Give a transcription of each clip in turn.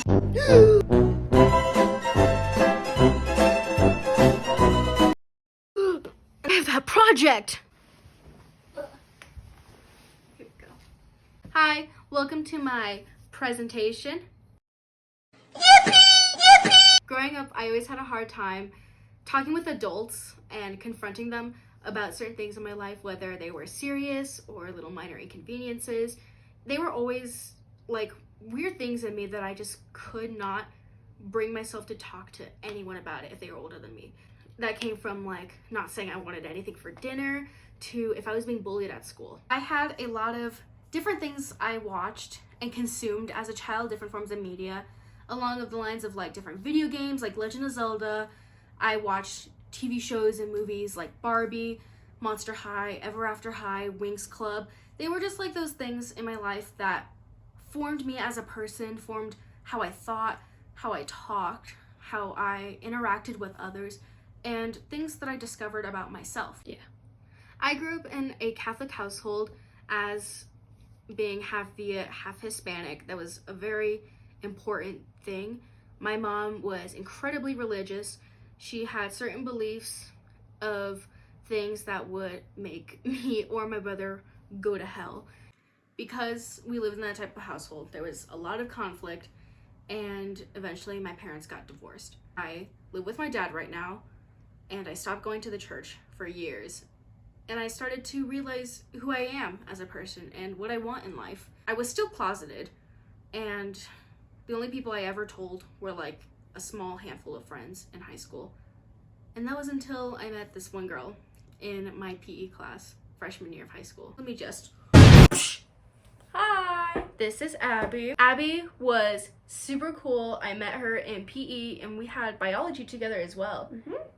I have that project. Here we go. Hi, welcome to my presentation. Yippee! Yippee! Growing up, I always had a hard time talking with adults and confronting them about certain things in my life, whether they were serious or little minor inconveniences. They were always like weird things in me that I just could not bring myself to talk to anyone about it if they were older than me. That came from like not saying I wanted anything for dinner to if I was being bullied at school. I had a lot of different things I watched and consumed as a child, different forms of media, along the lines of like different video games like Legend of Zelda. I watched TV shows and movies like Barbie, Monster High, Ever After High, Winx Club. They were just like those things in my life that formed me as a person, formed how I thought, how I talked, how I interacted with others, and things that I discovered about myself. Yeah. I grew up in a Catholic household as being half Viet, half Hispanic. That was a very important thing. My mom was incredibly religious. She had certain beliefs of things that would make me or my brother go to hell. Because we lived in that type of household, there was a lot of conflict, and eventually my parents got divorced. I live with my dad right now, and I stopped going to the church for years. And I started to realize who I am as a person and what I want in life. I was still closeted, and the only people I ever told were like a small handful of friends in high school. And that was until I met this one girl in my PE class, freshman year of high school. Let me just... Hi! This is Abby. Abby was super cool. I met her in PE and we had biology together as well.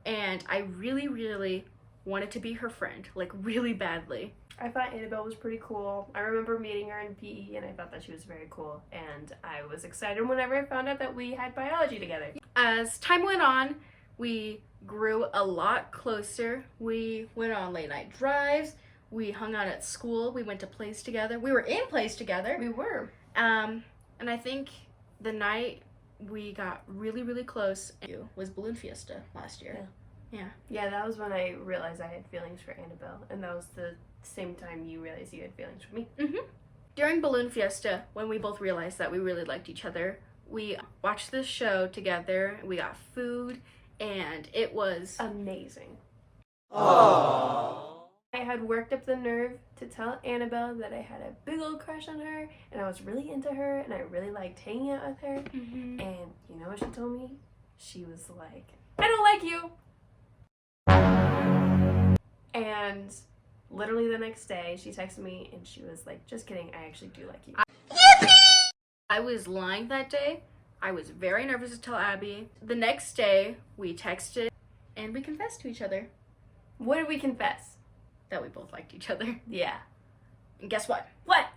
And I really, really wanted to be her friend, like really badly. I thought Annabelle was pretty cool. I remember meeting her in PE and I thought that she was very cool. And I was excited whenever I found out that we had biology together. As time went on, we grew a lot closer. We went on late night drives. We hung out at school. We went to plays together. We were in plays together. We were. And I think the night we got really, really close was Balloon Fiesta last year. Yeah, that was when I realized I had feelings for Annabelle. And that was the same time you realized you had feelings for me. During Balloon Fiesta, when we both realized that we really liked each other, we watched this show together. We got food, and it was amazing. Aww. I had worked up the nerve to tell Annabelle that I had a big old crush on her, and I was really into her, and I really liked hanging out with her. And you know what she told me? She was like, I don't like you! And literally the next day, she texted me, and she was like, just kidding, I actually do like you. I was lying that day. I was very nervous to tell Abby. The next day, we texted, and we confessed to each other. What did we confess? That we both liked each other. Yeah. And guess what? What?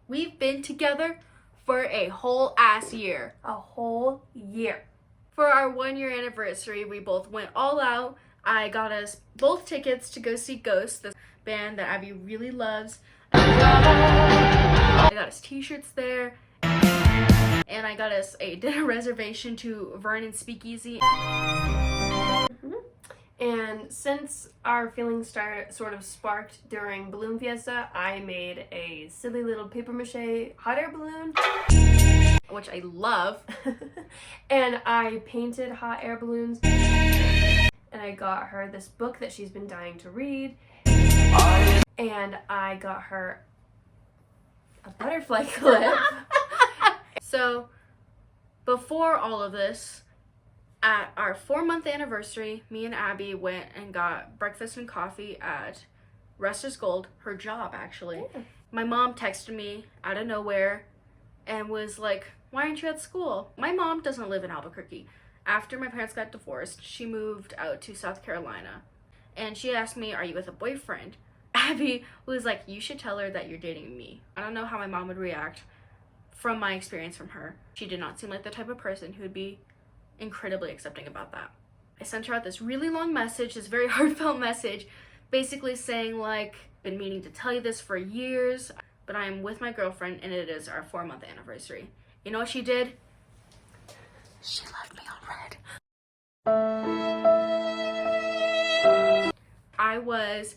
We've been together for a whole ass year. A whole year. For our 1 year anniversary, we both went all out. I got us both tickets to go see Ghost, the band that Abby really loves. I got us t-shirts there. And I got us a dinner reservation to Vernon Speakeasy. And since our feelings sort of sparked during Balloon Fiesta, I made a silly little paper mache hot air balloon, which I love. And I painted hot air balloons. And I got her this book that she's been dying to read. And I got her a butterfly clip. So, before all of this, at our 4-month anniversary, me and Abby went and got breakfast and coffee at Ruster's Gold, her job actually. Yeah. My mom texted me out of nowhere and was like, why aren't you at school? My mom doesn't live in Albuquerque. After my parents got divorced, she moved out to South Carolina. And she asked me, are you with a boyfriend? Abby was like, you should tell her that you're dating me. I don't know how my mom would react from my experience from her. She did not seem like the type of person who would be incredibly accepting about that. I sent her out this really long message, this very heartfelt message, basically saying like, been meaning to tell you this for years, but I'm with my girlfriend and it is our 4-month anniversary. You know what she did? She left me on red. I was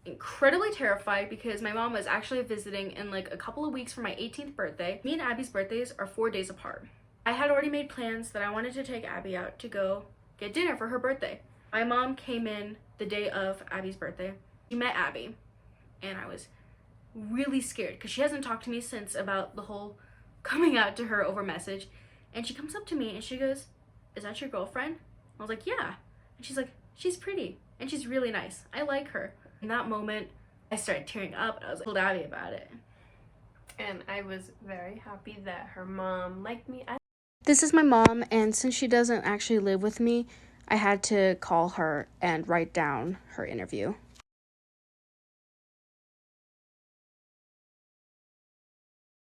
incredibly terrified because my mom was actually visiting in like a couple of weeks for my 18th birthday. Me and Abby's birthdays are 4 days apart. I had already made plans that I wanted to take Abby out to go get dinner for her birthday. My mom came in the day of Abby's birthday. She met Abby, and I was really scared because she hasn't talked to me since about the whole coming out to her over message. And she comes up to me and she goes, "Is that your girlfriend?" I was like, "Yeah." And she's like, "She's pretty and she's really nice. I like her." In that moment, I started tearing up and I was like, told Abby about it. And I was very happy that her mom liked me. This is my mom, and since she doesn't actually live with me, I had to call her and write down her interview.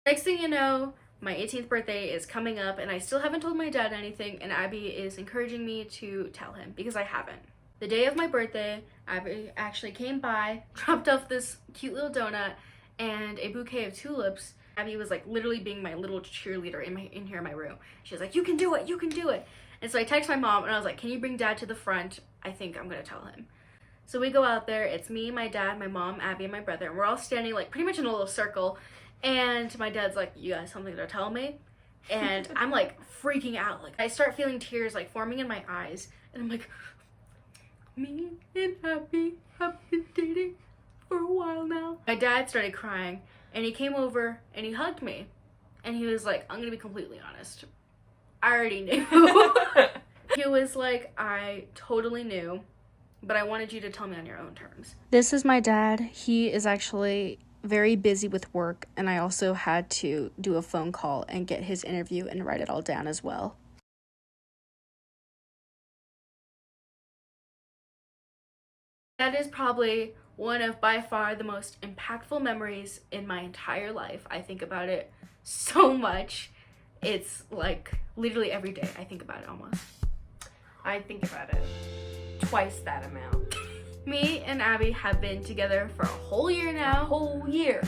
Next thing you know, my 18th birthday is coming up, and I still haven't told my dad anything, and Abby is encouraging me to tell him because I haven't. The day of my birthday, Abby actually came by, dropped off this cute little donut and a bouquet of tulips. Abby was like literally being my little cheerleader in here in my room. She was like, "You can do it, you can do it." And so I texted my mom and I was like, "Can you bring dad to the front? I think I'm gonna tell him." So we go out there, it's me, my dad, my mom, Abby, and my brother, and we're all standing like pretty much in a little circle. And my dad's like, "You got something to tell me?" And I'm like freaking out. Like I start feeling tears like forming in my eyes, and I'm like, "Me and Abby have been dating for a while now." My dad started crying, and he came over and he hugged me, and he was like, "I'm gonna be completely honest, I already knew." He was like, "I totally knew, but I wanted you to tell me on your own terms." This is my dad. He is actually very busy with work, and I also had to do a phone call and get his interview and write it all down as well. That is probably one of by far the most impactful memories in my entire life. I think about it so much. It's like literally every day I think about it almost. I think about it twice that amount. Me and Abby have been together for a whole year now. Whole year.